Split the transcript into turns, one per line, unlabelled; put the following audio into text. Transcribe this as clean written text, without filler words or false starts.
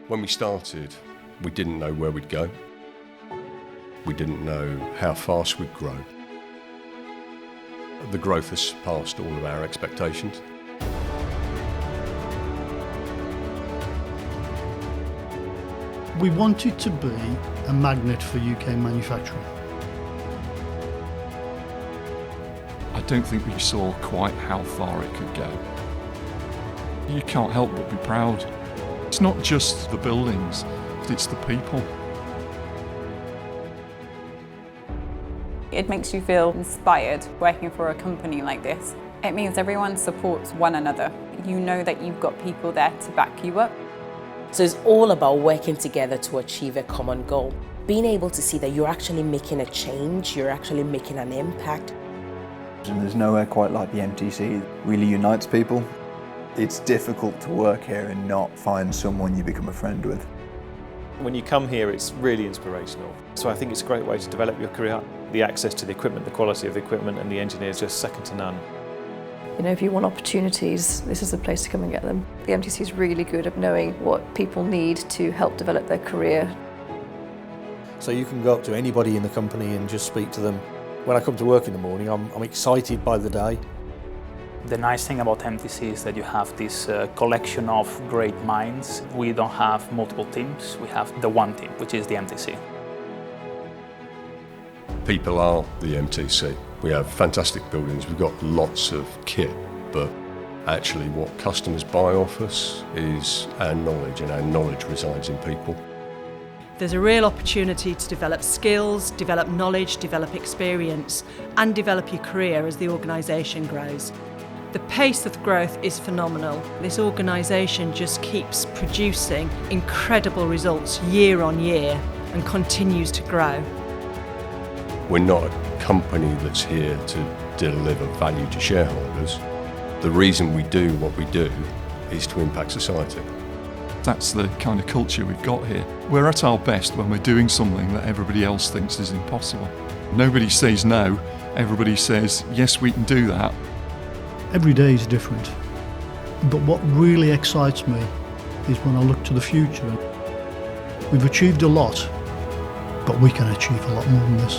When we started, we didn't know where we'd go. We didn't know how fast we'd grow. The growth has surpassed all of our expectations.
We wanted to be a magnet for UK manufacturing.
I don't think we saw quite how far it could go. You can't help but be proud. It's not just the buildings, it's the people.
It makes you feel inspired working for a company like this. It means everyone supports one another. You know that you've got people there to back you up.
So it's all about working together to achieve a common goal. Being able to see that you're actually making a change, you're actually making an impact.
And there's nowhere quite like the MTC. It really unites people. It's difficult to work here and not find someone you become a friend with.
When you come here, it's really inspirational. So I think it's a great way to develop your career. The access to the equipment, the quality of the equipment and the engineers just second to none.
You know, if you want opportunities, this is the place to come and get them. The MTC is really good at knowing what people need to help develop their career.
So you can go up to anybody in the company and just speak to them. When I come to work in the morning, I'm excited by the day.
The nice thing about MTC is that you have this collection of great minds. We don't have multiple teams, we have the one team, which is the MTC.
People are the MTC. We have fantastic buildings, we've got lots of kit, but actually what customers buy off us is our knowledge, and our knowledge resides in people.
There's a real opportunity to develop skills, develop knowledge, develop experience, and develop your career as the organisation grows. The pace of growth is phenomenal. This organisation just keeps producing incredible results year on year and continues to grow.
We're not a company that's here to deliver value to shareholders. The reason we do what we do is to impact society.
That's the kind of culture we've got here. We're at our best when we're doing something that everybody else thinks is impossible. Nobody says no, everybody says, yes, we can do that.
Every day is different. But what really excites me is when I look to the future. We've achieved a lot, but we can achieve a lot more than this.